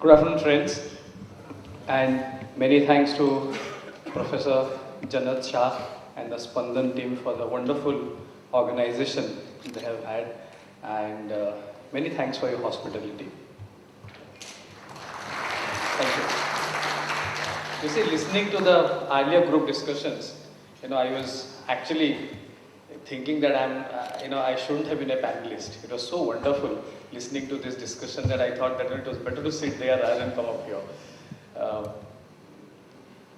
Good afternoon, friends, and many thanks to Professor Janat Shah and the Spandan team for the wonderful organization they have had, and many thanks for your hospitality. Thank you. You see, listening to the earlier group discussions, I was actually thinking that I shouldn't have been a panelist. It was so wonderful listening to this discussion that I thought that it was better to sit there rather than come up here.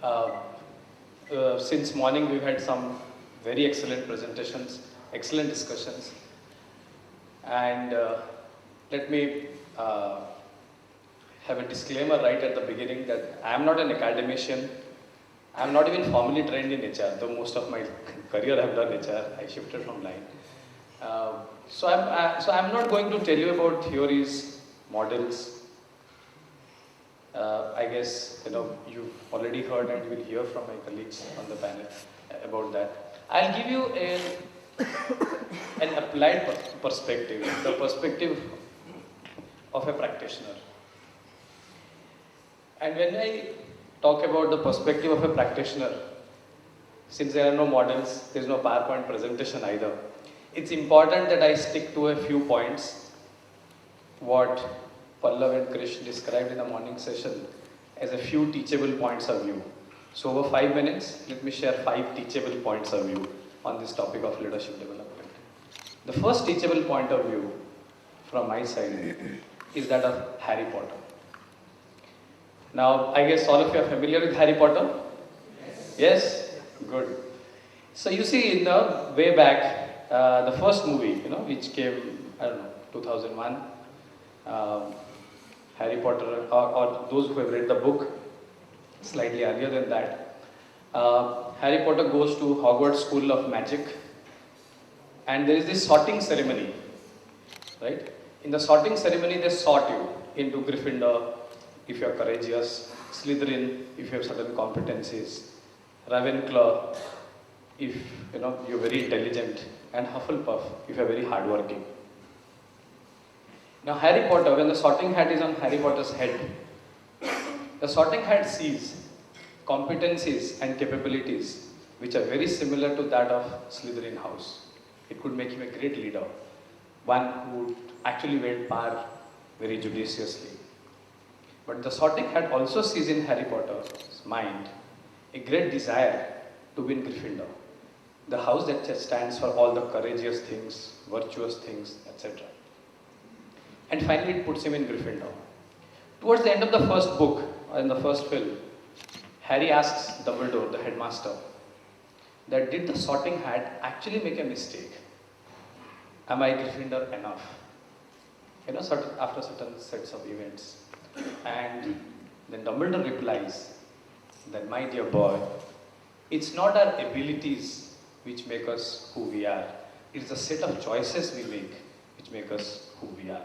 Uh, since morning, we've had some very excellent presentations, excellent discussions, and let me have a disclaimer right at the beginning that I am not an academician. I am not even formally trained in HR, though most of my career I have done HR. I shifted from line. So I'm not going to tell you about theories, models. I guess you've already heard and you will hear from my colleagues on the panel about that. I'll give you an applied perspective, the perspective of a practitioner. And when I talk about the perspective of a practitioner, since there are no models, there is no PowerPoint presentation either, it's important that I stick to a few points, what Pallav and Krish described in the morning session as a few teachable points of view. So over 5 minutes, let me share 5 teachable points of view on this topic of leadership development. The first teachable point of view from my side is that of Harry Potter. Now, I guess all of you are familiar with Harry Potter? Yes? Good. So you see, in the way back, the first movie, which came, 2001, Harry Potter, or those who have read the book, slightly earlier than that, Harry Potter goes to Hogwarts School of Magic, and there is this sorting ceremony, right? In the sorting ceremony, they sort you into Gryffindor, if you are courageous, Slytherin, if you have certain competencies, Ravenclaw, if you're very intelligent, and Hufflepuff, if you're very hardworking. Now Harry Potter, when the sorting hat is on Harry Potter's head, the sorting hat sees competencies and capabilities which are very similar to that of Slytherin house. It could make him a great leader, one who would actually wield power very judiciously. But the sorting hat also sees in Harry Potter's mind a great desire to win Gryffindor, the house that stands for all the courageous things, virtuous things, etc. And finally, it puts him in Gryffindor. Towards the end of the first book, or in the first film, Harry asks Dumbledore, the headmaster, that did the sorting hat actually make a mistake? Am I Gryffindor enough? After certain sets of events. And then Dumbledore replies that, my dear boy, it's not our abilities which make us who we are. It's the set of choices we make which make us who we are.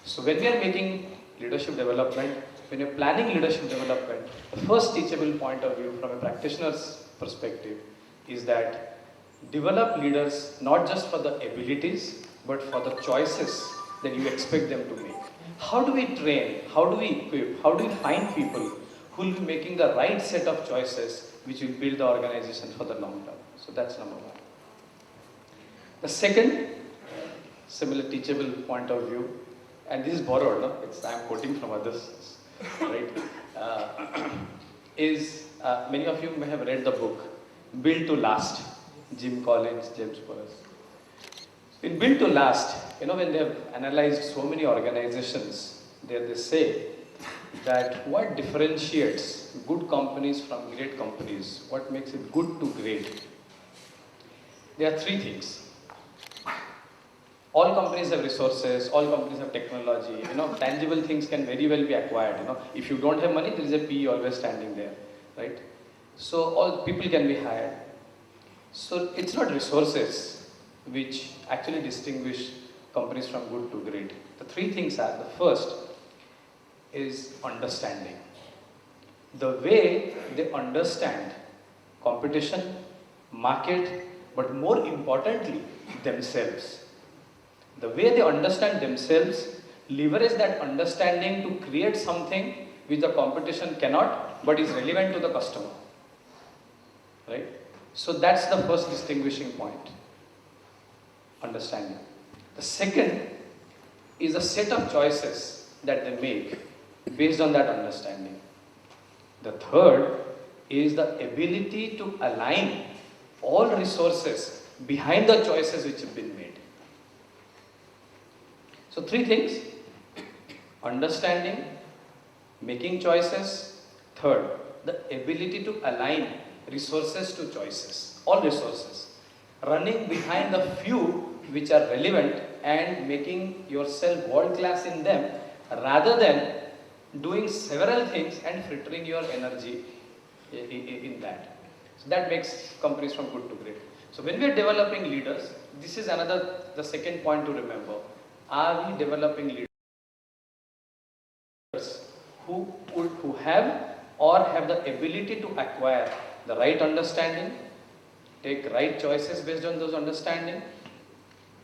So when we are making leadership development, when you're planning leadership development, the first teachable point of view from a practitioner's perspective is that develop leaders not just for the abilities, but for the choices that you expect them to make. How do we train? How do we equip? How do we find people who will be making the right set of choices which will build the organization for the long term? So that's number one. The second similar teachable point of view, and this is borrowed, no? I'm quoting from others, right? Many of you may have read the book Build to Last, Jim Collins, James Burris. In Build to Last, when they have analyzed so many organizations, they say that what differentiates good companies from great companies, what makes it good to great, there are 3 things. All companies have resources, all companies have technology, tangible things can very well be acquired, If you don't have money, there is a PE always standing there, right? So all people can be hired. So it's not resources which actually distinguish companies from good to great. The 3 things are, the first is understanding. The way they understand competition, market, but more importantly, themselves. The way they understand themselves, leverage that understanding to create something which the competition cannot, but is relevant to the customer. Right? So that's the first distinguishing point. Understanding. The second is a set of choices that they make based on that understanding. The third is the ability to align all resources behind the choices which have been made. So three things: understanding, making choices, third, the ability to align resources to choices, all resources, running behind the few which are relevant and making yourself world class in them rather than doing several things and frittering your energy in that. So that makes companies from good to great. So when we are developing leaders, this is the second point to remember. Are we developing leaders who have or have the ability to acquire the right understanding, take right choices based on those understanding,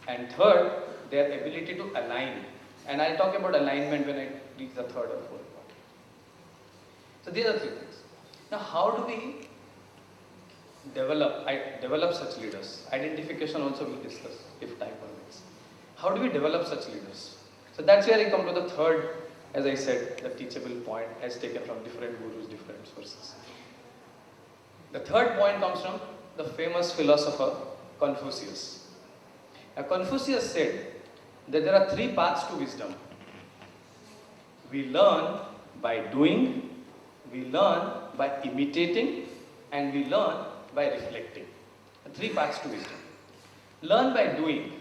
and third, their ability to align. And I'll talk about alignment when I reach the third or fourth point. So these are three things. Now, how do we develop such leaders? Identification also we'll discuss if time permits. How do we develop such leaders? So that's where I come to the third, as I said, the teachable point as taken from different gurus, different sources. The third point comes from the famous philosopher Confucius. Now, Confucius said that there are three paths to wisdom. We learn by doing, we learn by imitating, and we learn by reflecting. The three paths to wisdom. Learn by doing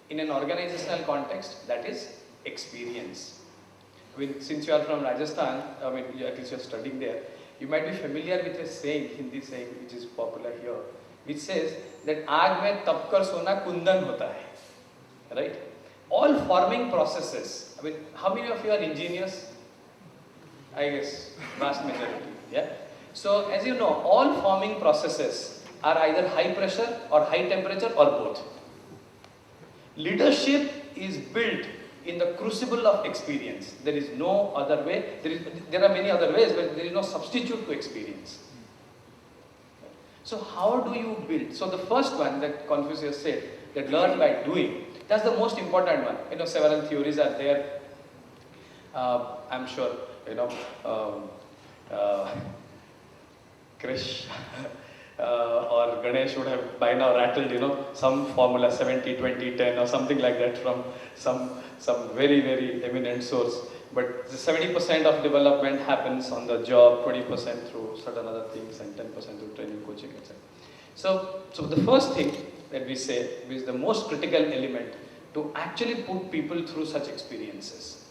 in an organizational context, that is experience. I mean, since you are from Rajasthan, at least you are studying there, you might be familiar with a saying, Hindi saying, which is popular here, which says that आग में तप कर सोना कुंदन होता है. Right? All forming processes. I mean, how many of you are engineers? I guess vast majority. Yeah. So as you know, all forming processes are either high pressure or high temperature or both. Leadership is built in the crucible of experience. There is no other way. There are many other ways, but there is no substitute to experience. So how do you build? So the first one that Confucius said, that learn by doing, that's the most important one. Several theories are there. I'm sure, Krish or Ganesh would have by now rattled, some formula 70, 20, 10 or something like that from some very, very eminent source. But the 70% of development happens on the job, 20% through certain other things, and 10% through training, coaching, etc. So the first thing that we say is the most critical element to actually put people through such experiences.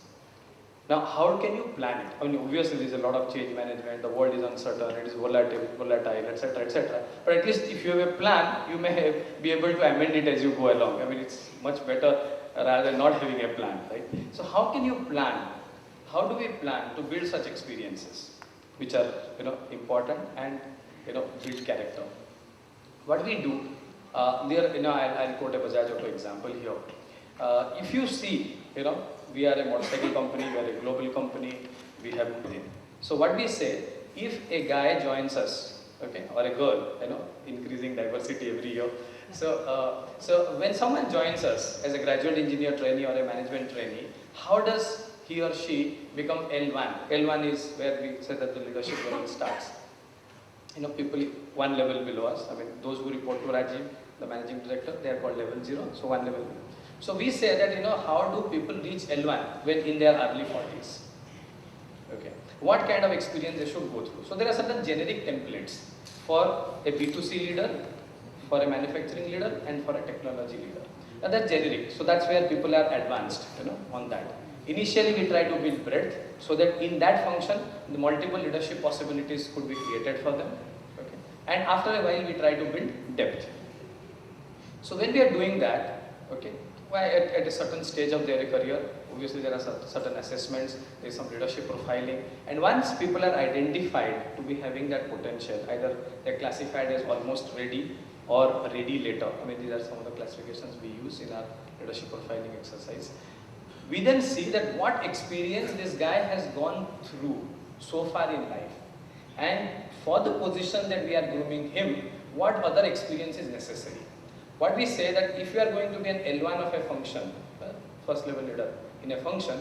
Now, how can you plan it? I mean, obviously there is a lot of change management, the world is uncertain, it is volatile, etc., etc. But at least if you have a plan, you may be able to amend it as you go along. I mean, it's much better rather than not having a plan, right? So how can you plan? How do we plan to build such experiences, which are important and build character? What we do, I'll quote a Bajaj auto example here. If you see, we are a motorcycle company, we are a global company, we have. So what we say, if a guy joins us, okay, or a girl, increasing diversity every year. So when someone joins us as a graduate engineer trainee or a management trainee, how does he or she become L1? L1 is where we say that the leadership level starts. People one level below us, I mean, those who report to Rajiv, the managing director, they are called level 0, so one level below. So we say that, how do people reach L1 when in their early 40s? Okay. What kind of experience they should go through? So there are certain generic templates for a B2C leader, for a manufacturing leader, and for a technology leader. Now that's generic. So that's where people are advanced, on that. Initially, we try to build breadth so that in that function, the multiple leadership possibilities could be created for them. Okay. And after a while, we try to build depth. So when we are doing that, okay, at a certain stage of their career, obviously there are certain assessments, there is some leadership profiling, and once people are identified to be having that potential, either they're classified as almost ready or ready later. I mean, these are some of the classifications we use in our leadership profiling exercise. We then see that what experience this guy has gone through so far in life, and for the position that we are grooming him, what other experience is necessary. What we say that if you are going to be an L1 of a function, first level leader in a function,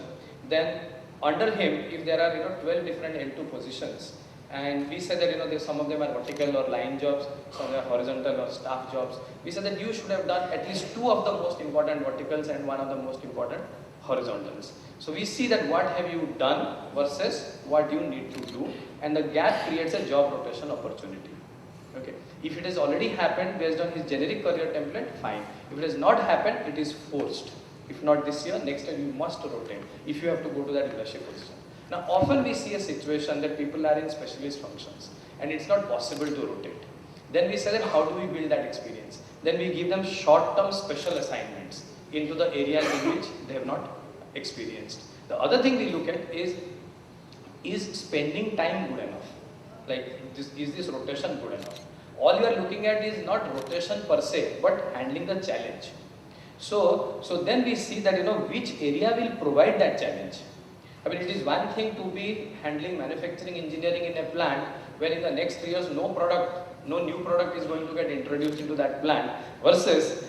then under him, if there are 12 different L2 positions, and we say that some of them are vertical or line jobs, some are horizontal or staff jobs. We say that you should have done at least 2 of the most important verticals and 1 of the most important horizontals. So we see that what have you done versus what you need to do, and the gap creates a job rotation opportunity. Okay. If it has already happened based on his generic career template, fine. If it has not happened, it is forced. If not this year, next year you must rotate if you have to go to that leadership position. Now, often we see a situation that people are in specialist functions and it's not possible to rotate. Then we say that how do we build that experience? Then we give them short-term special assignments into the areas in which they have not experienced. The other thing we look at is spending time good enough? Like, is this rotation good enough? All you are looking at is not rotation per se, but handling the challenge. So then we see that which area will provide that challenge. I mean, it is one thing to be handling manufacturing engineering in a plant where in the next 3 years no new product is going to get introduced into that plant, versus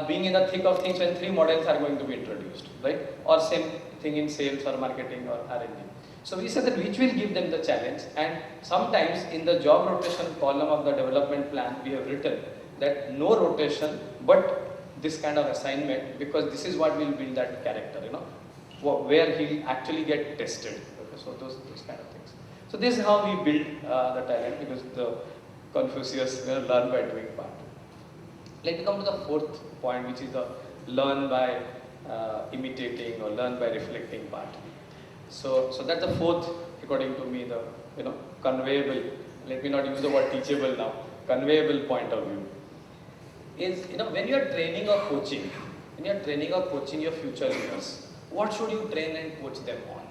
being in the thick of things when 3 models are going to be introduced, right? Or same thing in sales or marketing or R&D. So we said that which will give them the challenge, and sometimes in the job rotation column of the development plan we have written that no rotation but this kind of assignment, because this is what will build that character, where he will actually get tested. Okay, so those kind of things. So this is how we build the talent, because the Confucius learn by doing part. Let me come to the 4th point, which is the learn by imitating or learn by reflecting part. So that's the 4th, according to me, the conveyable. Let me not use the word teachable now. Conveyable point of view is when you are training or coaching, your future leaders, what should you train and coach them on?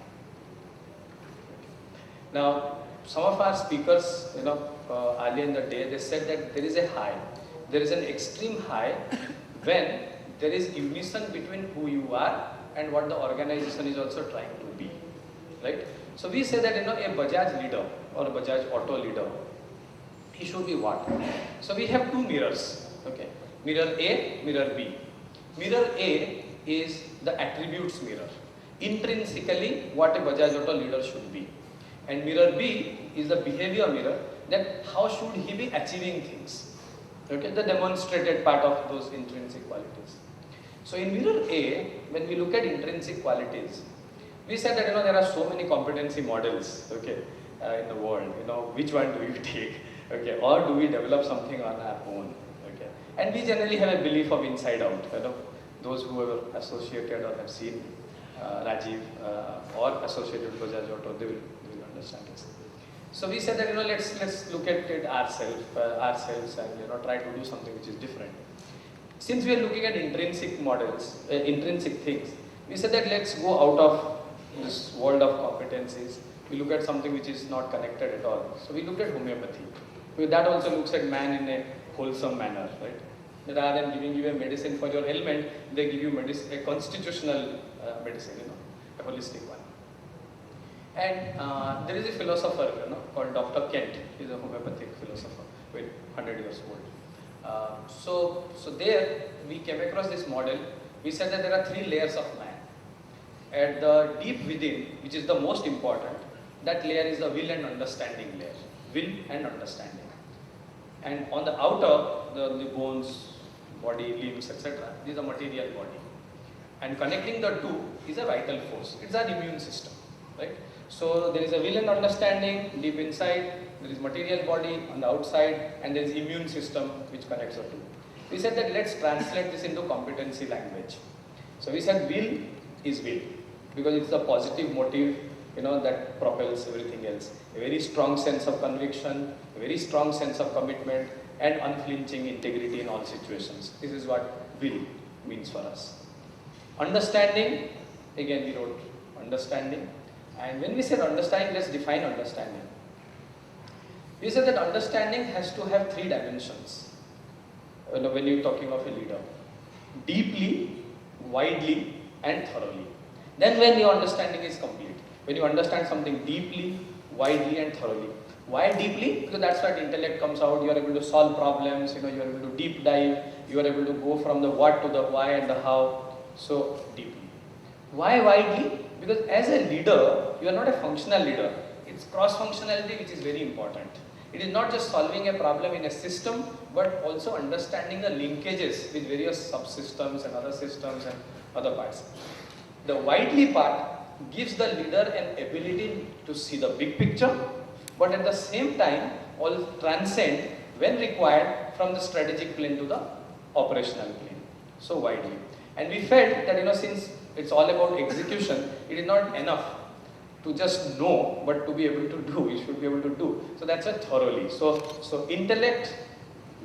Now, some of our speakers, earlier in the day, they said that there is a high. There is an extreme high when there is unison between who you are and what the organization is also trying to be, right? So we say that a Bajaj leader or a Bajaj auto leader, he should be what? So we have 2 mirrors, okay? Mirror A, mirror B. Mirror A is the attributes mirror. Intrinsically, what a Bajaj auto leader should be. And mirror B is the behavior mirror, that how should he be achieving things. Okay, the demonstrated part of those intrinsic qualities. So in mirror A, when we look at intrinsic qualities, we said that there are so many competency models, okay, in the world. Which one do you take, okay, or do we develop something on our own, okay? And we generally have a belief of inside out. Those who are associated or have seen Rajiv or associated with Bajaj Auto, they will understand this. So we said that let's look at it ourselves and try to do something which is different. Since we are looking at intrinsic models, intrinsic things, we said that let's go out of this world of competencies. We look at something which is not connected at all. So we looked at homeopathy. That also looks at man in a wholesome manner, right? Rather than giving you a medicine for your ailment, they give you a constitutional medicine, a holistic one. And there is a philosopher, called Dr. Kent. He's a homeopathic philosopher, 100 years old. So there we came across this model. We said that there are 3 layers of man. At the deep within, which is the most important, that layer is the will and understanding layer. Will and understanding. And on the outer, the bones, body, limbs, etc., this is the material body. And connecting the 2 is a vital force. It's our immune system, right? So there is a will and understanding deep inside, there is material body on the outside, and there is immune system which connects the 2. We said that let's translate this into competency language. So we said will is will, because it's the positive motive, that propels everything else. A very strong sense of conviction, a very strong sense of commitment, and unflinching integrity in all situations. This is what will means for us. Understanding, again we wrote understanding. And when we said understanding, let's define understanding. We said that understanding has to have 3 dimensions when you're talking of a leader. Deeply, widely, and thoroughly. Then when your understanding is complete, when you understand something deeply, widely and thoroughly. Why deeply? Because that's what intellect comes out. You are able to solve problems, you are able to deep dive, you are able to go from the what to the why and the how, so deeply. Why widely? Because as a leader, you are not a functional leader. It's cross-functionality which is very important. It is not just solving a problem in a system, but also understanding the linkages with various subsystems and other systems and other parts. The widely part gives the leader an ability to see the big picture, but at the same time, all transcend when required from the strategic plane to the operational plane. So widely. And we felt that since it's all about execution, it is not enough to just know, but to be able to do. You should be able to do. So that's a thoroughly. So intellect,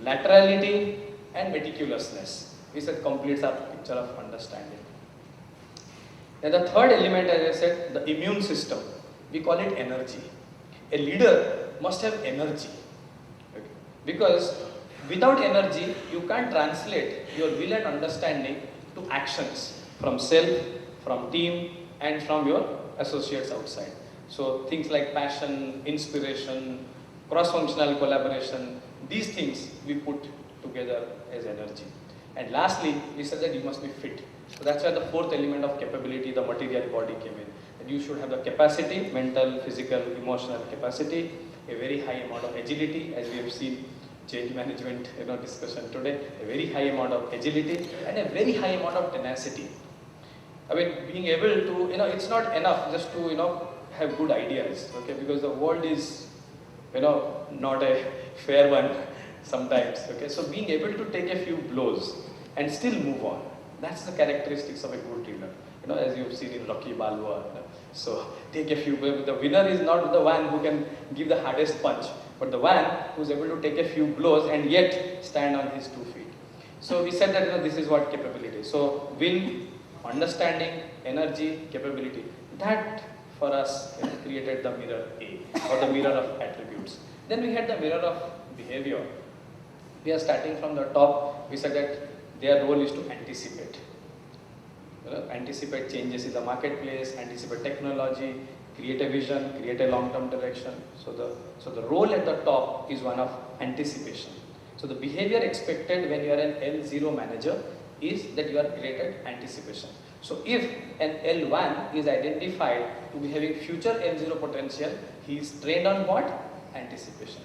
laterality, and meticulousness. We said completes our picture of understanding. And the third element, as I said, the immune system. We call it energy. A leader must have energy. Okay? Because without energy, you can't translate your will and understanding to actions from self, from team, and from your associates outside. So things like passion, inspiration, cross-functional collaboration, these things we put together as energy. And lastly, we said that you must be fit. So that's why the fourth element of capability, the material body, came in. And you should have the capacity, mental, physical, emotional capacity, a very high amount of agility, as we have seen change management discussion today, a very high amount of agility and a very high amount of tenacity. I mean, being able to, it's not enough just to, have good ideas, okay, because the world is, not a fair one sometimes, okay. So being able to take a few blows and still move on, that's the characteristics of a good leader, as you've seen in Rocky Balboa. So take a few, the winner is not the one who can give the hardest punch, but the one who's able to take a few blows and yet stand on his 2 feet. So we said that this is what capability is. So will, understanding, energy, capability, that for us created the mirror A, or the mirror of attributes. Then we had the mirror of behavior. We are starting from the top. We said that their role is to anticipate. Anticipate changes in the marketplace, anticipate technology, create a vision, create a long-term direction. So the role at the top is one of anticipation. So the behavior expected when you are an L0 manager is that you are great at anticipation. So if an L1 is identified to be having future L0 potential, he is trained on what? Anticipation.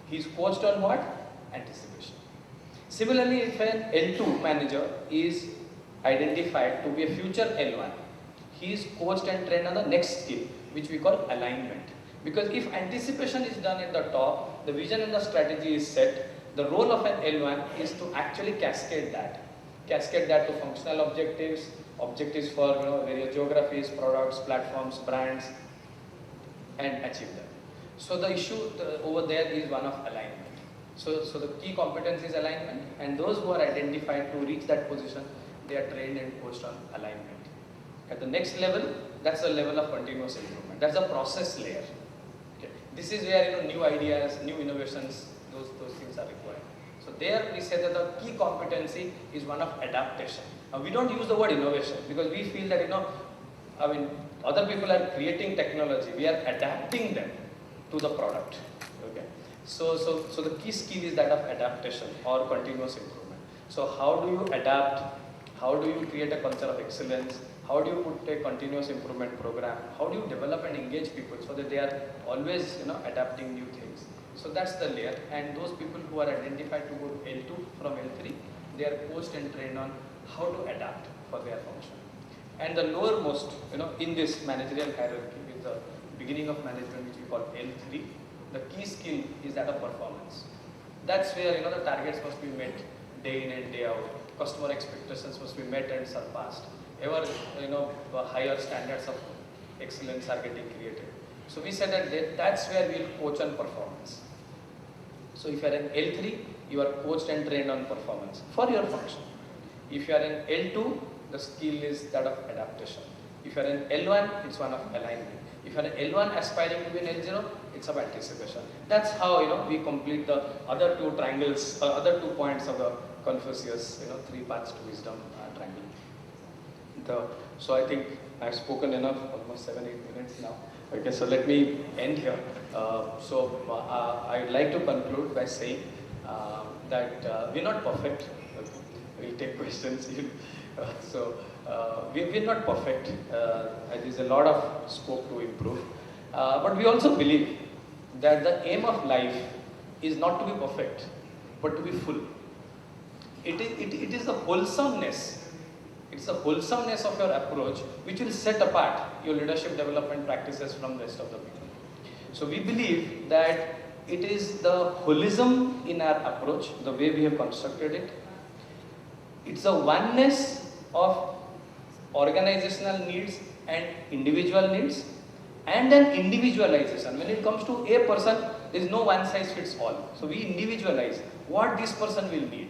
He is coached on what? Anticipation. Similarly, if an L2 manager is identified to be a future L1, he is coached and trained on the next skill, which we call alignment. Because if anticipation is done at the top, the vision and the strategy is set, the role of an L1 is to actually cascade that to functional objectives, objectives for various geographies, products, platforms, brands, and achieve them. So the issue over there is one of alignment. So the key competence is alignment, and those who are identified to reach that position, they are trained and coached on alignment. At the next level, that's the level of continuous improvement. That's the process layer. Okay. This is where new ideas, new innovations, those things are required. So there we say that the key competency is one of adaptation. Now we don't use the word innovation because we feel that other people are creating technology. We are adapting them to the product. Okay. So the key skill is that of adaptation or continuous improvement. So how do you adapt? How do you create a culture of excellence? How do you put a continuous improvement program? How do you develop and engage people so that they are always adapting new things? So that's the layer, and those people who are identified to go to L2 from L3, they are coached and trained on how to adapt for their function. And the lowermost, in this managerial hierarchy is the beginning of management, which we call L3. The key skill is that of performance. That's where the targets must be met day in and day out. Customer expectations must be met and surpassed. Ever higher standards of excellence are getting created. So we said that that's where we'll coach on performance. So if you are an L3, you are coached and trained on performance for your function. If you are an L2, the skill is that of adaptation. If you are an L1, it's one of alignment. If you are an L1 aspiring to be an L0, it's of anticipation. That's how we complete the other two triangles, other 2 points of the Confucius, 3 paths to wisdom triangle. So I think I've spoken enough, almost 7-8 minutes now. Okay, so let me end here. I'd like to conclude by saying that we're not perfect. Okay. We'll take questions. We're not perfect. There's a lot of scope to improve. But we also believe that the aim of life is not to be perfect, but to be full. It is the wholesomeness. It's the wholesomeness of your approach which will set apart your leadership development practices from the rest of the people. So we believe that it is the holism in our approach, the way we have constructed it. It's the oneness of organizational needs and individual needs, and an individualization. When it comes to a person, there is no one size fits all. So we individualize what this person will need.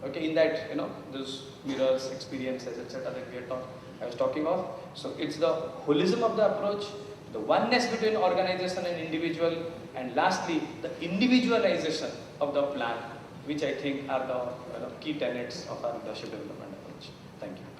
Okay, in that, those mirrors, experiences, etc. that I was talking of. So it's the holism of the approach, the oneness between organization and individual, and lastly, the individualization of the plan, which I think are the key tenets of our leadership development approach. Thank you.